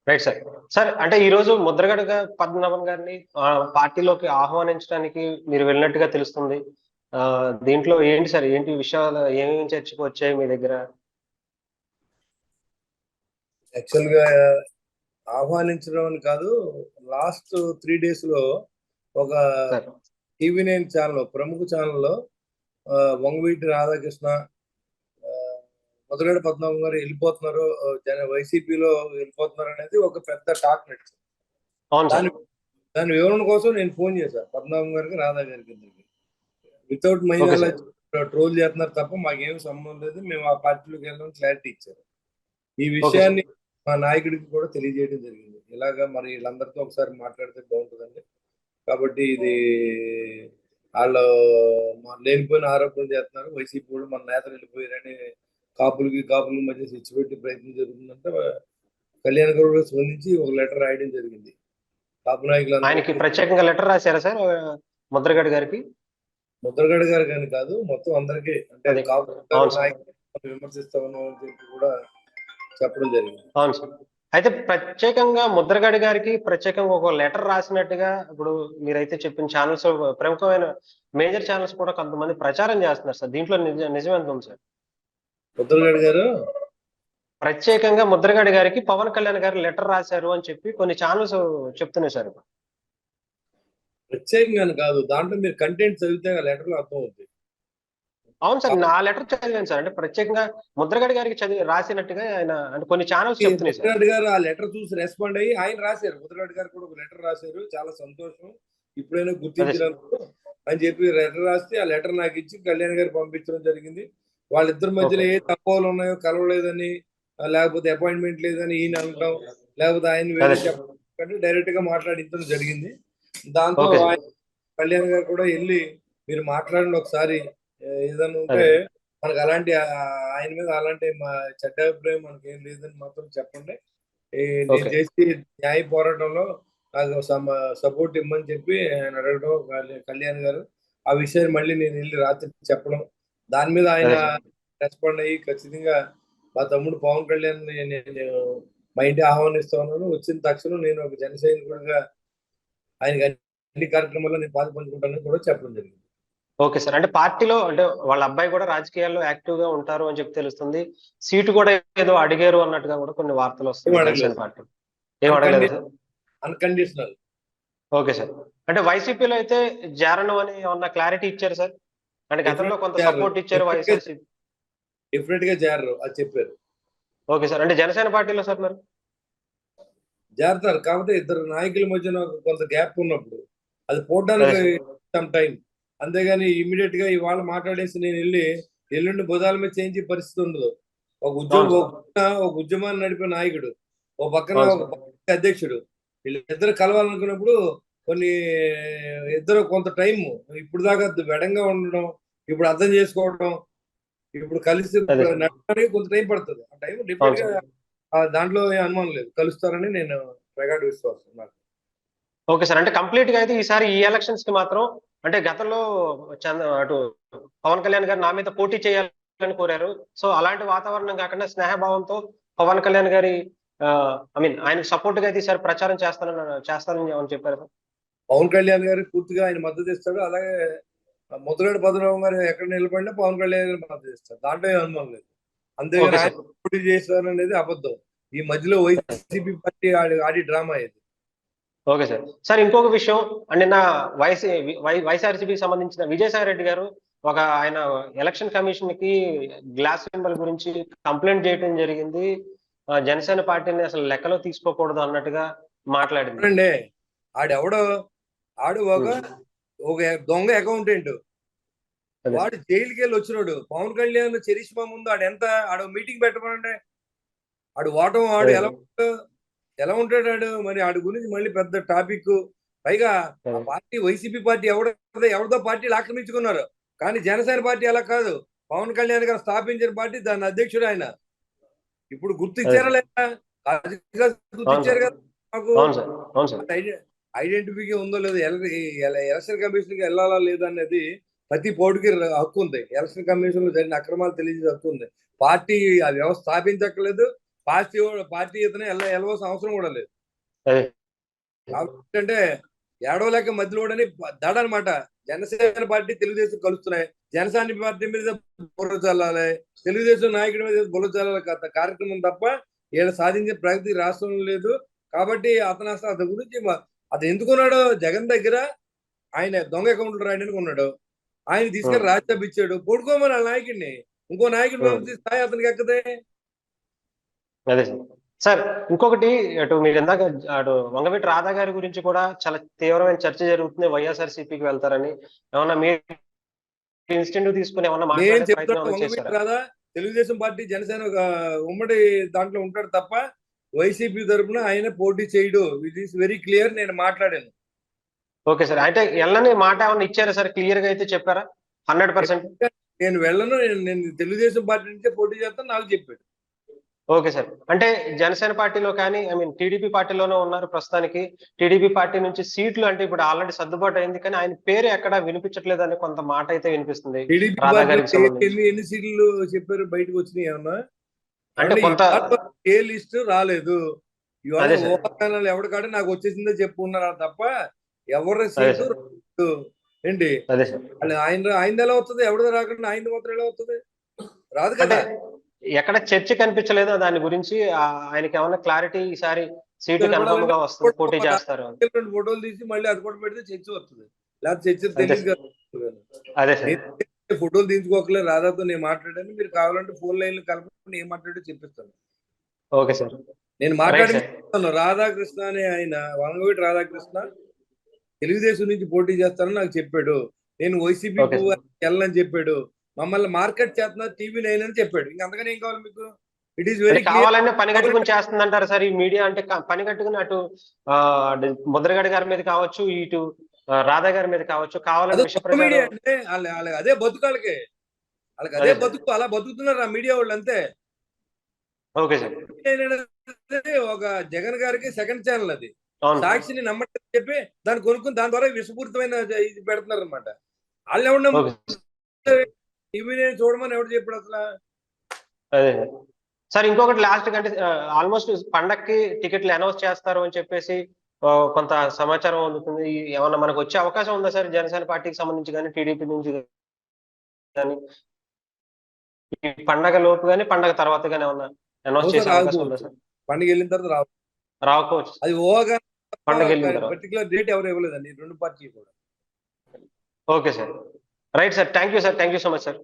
Right sir. Sir అంటే ఈ రోజు ముద్రగడ పద్మనాభన్ గారిని పార్టీలోకి ఆహ్వానించడానికి మీరు వెళ్ళినట్టుగా తెలుస్తుంది. దీంట్లో ఏంటి సార్? ఏంటి విషయాలు ఏమేమి చర్చకు వచ్చాయి మీ దగ్గర? యాక్చువల్ గా ఆహ్వానించడం అని కాదు, లాస్ట్ 3 days లో ఒక సార్ టీవీ9 ఛానల్, ప్రముఖ ఛానల్లో వంగవీటి రాధాకృష్ణ, ముద్రగడ పద్మనాభం గారు వెళ్ళిపోతున్నారు, వైసీపీలో వెళ్ళిపోతున్నారు అనేది ఒక పెద్ద టాక్ నడిచింది. అవును సార్. దాని వివరణ కోసం నేను ఫోన్ చేశాను పద్మనాభం గారికి, రాధా గారికి. వితౌట్ ఓకే మైనాల సార్. ట్రోల్ చేస్తున్నారు తప్ప మాకేం సంబంధం లేదు, మేము ఆ పార్టీలోకి వెళ్ళడం క్లారిటీ ఇచ్చారు. ఈ ఓకే సార్. విషయాన్ని మా నాయకుడికి కూడా తెలియజేయడం జరిగింది. ఇలాగా మరి వీళ్ళందరితో ఒకసారి మాట్లాడితే బాగుంటుందండి. కాబట్టి ఇది వాళ్ళు లేనిపోయిన ఆరోపణలు చేస్తున్నారు. వైసీపీ కూడా మన నేతలు వెళ్ళిపోయారని కాపులకి మధ్య తెచ్చిపెట్టి ప్రయత్నం జరుగుతుందంటే కళ్యాణ్ గారు కూడా స్పందించి ఒక లెటర్ రాయడం జరిగింది. కాపు ఆయనకి నాయకులందరికీ. ప్రత్యేకంగా లెటర్ రాశారా సార్ ముద్రగడ గారికి? ముద్రగడ గారు కానీ కాదు, మొత్తం అందరికీ, అంటే అదే. కాపు అవును సార్. నాయకులు విమర్శిస్తా ఉన్నాం అని చెప్పి కూడా చెప్పడం జరిగింది. అవును సార్. అయితే ప్రత్యేకంగా ముద్రగడ గారికి ప్రత్యేకంగా ఒక లెటర్ రాసినట్టుగా ఇప్పుడు మీరైతే చెప్పిన ఛానల్స్, ప్రముఖమైన మేజర్ ఛానల్స్ కూడా కొంతమంది ప్రచారం చేస్తున్నారు సార్. దీంట్లో నిజం ఎంత ఉంది సార్? ముద్రగడ గారు ప్రత్యేకంగా ముద్రగడ గారికి పవన్ కళ్యాణ్ గారు లెటర్ రాశారు అని చెప్పి కొన్ని ఛానల్స్ చెప్తున్నాయి సార్ ఇప్పుడు. ప్రత్యేకంగా కాదు, దాంట్లో మీరు కంటెంట్ చదివితే ఆ లెటర్లో అర్థం అవుతుంది. అవును సార్, నా లెటర్ చదివాను సార్. అంటే ప్రత్యేకంగా ముద్రగడ గారికి రాసినట్టుగా ఆయన అంటే కొన్ని ఛానల్స్ చెప్తున్నాయి సార్. ముద్రగడ గారు ఆ లెటర్ చూసి రెస్పాండ్ అయ్యి ఆయన రాశారు. ముద్రగడ గారు కూడా ఒక లెటర్ రాశారు, చాలా సంతోషం ఇప్పుడైనా గుర్తించినందుకు అని చెప్పి లెటర్ రాస్తే ఆ లెటర్ నాకు ఇచ్చి కళ్యాణ్ గారు పంపించడం జరిగింది. వాళ్ళిద్దరి మధ్యలో ఏ తక్కువలు ఉన్నాయో, కలవలేదని, లేకపోతే అపాయింట్మెంట్ లేదని ఈయన అనటం, లేకపోతే ఆయన వేరే చెప్పడం, డైరెక్ట్ గా మాట్లాడించడం జరిగింది. దాంతో ఆయన కళ్యాణ్ గారు కూడా వెళ్ళి మీరు మాట్లాడండి ఒకసారి, ఏదైనా ఉంటే మనకు అలాంటి ఆయన మీద అలాంటి మా చెడ్డ అభిప్రాయం మనకి ఏం లేదని మాత్రం చెప్పండి, నేను చేసి న్యాయ పోరాటంలో నాకు సపోర్ట్ ఇమ్మని చెప్పి ఆయన అడగడం, కళ్యాణ్ గారు ఆ విషయాన్ని మళ్ళీ నేను వెళ్ళి రాత్రి చెప్పడం, దాని మీద ఆయన రెస్పాండ్ అయ్యి ఖచ్చితంగా మా తమ్ముడు పవన్ కళ్యాణ్ నేను మా ఇంటి ఆహ్వానిస్తా ఉన్నాను, వచ్చిన తక్షణం నేను ఒక జన సైనికుడిగా ఆయనకి అన్ని కార్యక్రమాల్లో నేను పాల్పంచుకుంటానని కూడా చెప్పడం జరిగింది. Okay sir. అంటే పార్టీలో అంటే వాళ్ళ అబ్బాయి కూడా రాజకీయాల్లో యాక్టివ్ గా ఉంటారు అని చెప్పి తెలుస్తుంది. సీటు కూడా ఏదో అడిగారు అన్నట్టుగా కూడా కొన్ని వార్తలు వస్తున్నాయి. పార్టీ ఏం అడగలేదు సార్? అన్కండిషనల్. Okay sir. అంటే వైసీపీలో అయితే జారను అని ఏమన్నా క్లారిటీ ఇచ్చారు సార్? అంటే గతంలో కొంత సపోర్ట్ ఇచ్చారు వైఎస్ఆర్సీపీ. డెఫినెట్ గా జారరు అది చెప్పారు. Okay sir. అంటే జనసేన పార్టీలో సార్ మరి జారుతారు, కాకపోతే ఇద్దరు నాయకుల మధ్యన కొంత గ్యాప్ ఉన్నప్పుడు అది పోవడానికి సమ్ టైం, అంతేగాని ఇమీడియట్ గా ఇవాళ మాట్లాడేసి నేను వెళ్ళి ఎల్లుండి బుధాల మీద చేయించే పరిస్థితి ఉండదు. ఒక ఉద్యమాన్ని నడిపే నాయకుడు, ఒక పక్కన ఒక అధ్యక్షుడు, వీళ్ళిద్దరు కలవాలనుకున్నప్పుడు కొన్ని ఇద్దరు కొంత టైం, ఇప్పుడు దాకా వెడంగా ఉండడం, ఇప్పుడు అర్థం చేసుకోవడం, ఇప్పుడు కలిసి నడపడానికి కొంత టైం పడుతుంది. ఆ టైం డిఫరెంట్ గా దాంట్లో అనుమానం లేదు, కలుస్తారని నేను ప్రగాఢ విశ్వాసం నాకు. Okay sir. అంటే కంప్లీట్ గా అయితే ఈసారి ఈ ఎలక్షన్స్ కి మాత్రం, అంటే గతంలో అటు పవన్ కళ్యాణ్ గారు నా మీద పోటీ చేయాలని కోరారు. సో అలాంటి వాతావరణం కాకుండా స్నేహభావంతో పవన్ కళ్యాణ్ గారి ఆయనకు సపోర్ట్ గా అయితే ఈసారి ప్రచారం చేస్తానని ఏమని చెప్పారు? పవన్ కళ్యాణ్ గారు పూర్తిగా ఆయన మద్దతు ఇస్తాడు. అలాగే ముద్రగడ పద్మనాభం గారు ఎక్కడ నిలబడినా పవన్ కళ్యాణ్ గారు మద్దతు ఇస్తారు, దాంట్లో అనుమానం లేదు. అంతేగాని ఆయన పోటీ చేస్తారు అనేది అబద్ధం. ఈ మధ్యలో వైసీపీ పార్టీ ఆడి డ్రామా ఇది. Okay sir. సార్ ఇంకొక విషయం, అంటే నా వైఎస్ఆర్సీపీకి సంబంధించిన విజయసాయి రెడ్డి గారు ఆయన ఎలక్షన్ కమిషన్ కి గ్లాస్ సింబల్ గురించి కంప్లైంట్ చేయడం జరిగింది. జనసేన పార్టీని అసలు లెక్కలో తీసుకోకూడదు అన్నట్టుగా మాట్లాడింది. ఆడు ఒక దొంగ అకౌంటెంట్, వాడు జైలుకి వెళ్ళి వచ్చినాడు. పవన్ కళ్యాణ్ చరిష్మా ముందు ఆడు మీటింగ్ పెట్టమనండి, ఆడు ఓటం ఆడు ఎలా ఉంటాడు మరి ఆడి గురించి మళ్ళీ పెద్ద టాపిక్. పైగా ఆ పార్టీ వైసీపీ పార్టీ ఎవరిదో పార్టీలు ఆక్రమించుకున్నారు, కానీ జనసేన పార్టీ అలా కాదు. పవన్ కళ్యాణ్ గారు స్థాపించిన పార్టీ, దాని అధ్యక్షుడు ఆయన. ఇప్పుడు గుర్తించారా లేదా? గుర్తించారు కదా మాకు. ఐడెంటిఫికే ఉందో లేదో, ఎలక్షన్ కమిషన్ కి వెళ్ళాలా లేదా అనేది ప్రతి పౌరుడికి హక్కు ఉంది. ఎలక్షన్ కమిషన్ లో జరిగిన అక్రమాలు తెలియజేసే హక్కు ఉంది. పార్టీ ఆ వ్యవస్థ స్థాపించక్కర్లేదు, పార్టీ ఇతనే వెళ్ళవలసిన అవసరం కూడా లేదు. అదే కాబట్టి అంటే ఏడవలేక మధ్యలో కూడా దడ అనమాట. జనసేన పార్టీ తెలుగుదేశం కలుస్తున్నాయి, జనసేన పార్టీ మీద బుర్ర చల్లాలి, తెలుగుదేశం నాయకుడి మీద బుర్ర చల్లాలి కార్యక్రమం తప్ప వీళ్ళు సాధించే ప్రగతి రాష్ట్రంలో లేదు. కాబట్టి అతను అసలు అతని గురించి అతను ఎందుకున్నాడు, జగన్ దగ్గర ఆయన దొంగ అకౌంట్లు రాయడానికి ఉన్నాడు. ఆయన తీసుకెళ్లి రాజ్యసభ ఇచ్చాడు, పడుకోమని ఆ నాయకుడిని. ఇంకో నాయకుడిని పంపించి స్థాయి అతనికి ఎక్కదే. అదే సార్. ఇంకొకటి అటు మీరు ఇందాక అటు వంగవీటి రాధా గారి గురించి కూడా చాలా తీవ్రమైన చర్చ జరుగుతుంది, వైఎస్ఆర్సీపీకి వెళ్తారని. ఏమన్నా మీరు ఇన్స్టెంట్ తీసుకుని ఏమన్నా మాట్లాడే ప్రయత్నం వంగవీటి చేశారా? రాధా తెలుగుదేశం పార్టీ జనసేన ఉమ్మడి దాంట్లో ఉంటాడు తప్ప వైసీపీ తరఫున ఆయన పోటీ చేయడు. It is very clear. నేను మాట్లాడాను. Okay sir. అయితే వెళ్ళని మాట ఏమన్నా ఇచ్చారా సార్? క్లియర్ గా అయితే చెప్పారా 100%? నేను వెళ్ళను, నేను తెలుగుదేశం పార్టీ నుంచే పోటీ చేస్తాను నాకు చెప్పాడు. Okay sir. అంటే జనసేన పార్టీలో కానీ, ఐ మీన్ టీడీపీ పార్టీలోనే ఉన్నారు ప్రస్తుతానికి. టీడీపీ పార్టీ నుంచి సీట్లు అంటే ఇప్పుడు ఆల్రెడీ సర్దుబాటు అయింది, కానీ ఆయన పేరు ఎక్కడ వినిపించట్లేదు అని కొంత మాట అయితే వినిపిస్తుంది టీడీపీ రాధా పార్టీ గారికి సంబంధించి. ఎన్ని సీట్లు చెప్పారు బయటకు వచ్చినాయి ఏమన్నా? అంటే కొంత ఏ లిస్ట్ రాలేదు. అదే సార్. ఊహాగానాలు ఎవరికాడే నాకు వచ్చేసిందో చెప్పుకున్నారు తప్ప ఎవరి సీటు ఏంటి అదే సార్. ఆయన ఎలా అవుతుంది, ఎవరిదో రాకుండా ఆయన మాత్రం ఎలా అవుతుంది? రాదు కదా. ఎక్కడ చర్చ కనిపించలేదు దాని గురించి. ఆయనకి ఏమన్నా క్లారిటీ ఈసారి సీటు కన్ఫర్మ్ గా వస్తుంది, పోటీ చేస్తారు? 2 ఫోటోలు తీసి మళ్ళీ అది కూడా పెడితే చర్చ వస్తుంది, లేకపోతే చర్చ తెలియదు కదా. అదే సార్. ఫోటోలు తీసుకోకలేదు, రాధాతో నేను మాట్లాడాను. మీరు కావాలంటే ఫోన్ లైన్లు కలపండి, ఏం మాట్లాడో చెప్పిస్తాను. Okay sir. నేను మాట్లాడి రాధాకృష్ణ అని ఆయన వంగవీటి రాధాకృష్ణ తెలుగుదేశం నుంచి పోటీ చేస్తానని నాకు చెప్పాడు. నేను వైసీపీ వెళ్ళని చెప్పాడు. మమ్మల్ని మార్కెట్ చేస్తున్నారు టీవీ 9 అని చెప్పాడు. ఇంక అంతగానే ఏం కావాలి మీకు? ఇట్ ఈస్ వెరీ కావాలనే పని కట్టుకుని చేస్తుందంటారు సార్ ఈ మీడియా. అంటే పని కట్టుకుని అటు ముద్రగడ గారి మీద కావచ్చు, ఇటు రాధా గారి మీద కావచ్చు, కావాలని మీడియా అంటే అదే బతుకు వాళ్ళకి అదే బతుకు, అలా బతుకుతున్నారు ఆ మీడియా వాళ్ళు అంతే. Okay sir. ఒక జగన్ గారికి సెకండ్ ఛానల్ అది. సాక్షిని నమ్మటం చెప్పి దాన్ని కొనుక్కుని దాని ద్వారా విషపూరితమైన ఇది పెడుతున్నారు అనమాట. వాళ్ళు ఎవరు టీవీ చూడమని ఎవరు చెప్పాడు అసలు? అదే సార్. ఇంకొకటి లాస్ట్ కంటే ఆల్మోస్ట్ పండక్కి టికెట్లు అనౌన్స్ చేస్తారు అని చెప్పేసి కొంత సమాచారం అందుతుంది. ఏమన్నా మనకు వచ్చే అవకాశం ఉందా సార్ జనసేన పార్టీకి సంబంధించి కానీ, టీడీపీ నుంచి కానీ? ఈ పండగ లోపు కానీ పండగ తర్వాత కానీ ఏమన్నా అనౌన్స్ చేసే అవకాశం ఉందా సార్? పండుగ వెళ్ళిన తర్వాత రాకపోవచ్చు. అది ఓగా పండగ వెళ్ళిన తర్వాత పర్టికులర్ డేట్ ఎవరు ఇవ్వలేదండి 2 పార్టీలు కూడా. Okay sir. Right sir. Thank you sir. Thank you so much sir.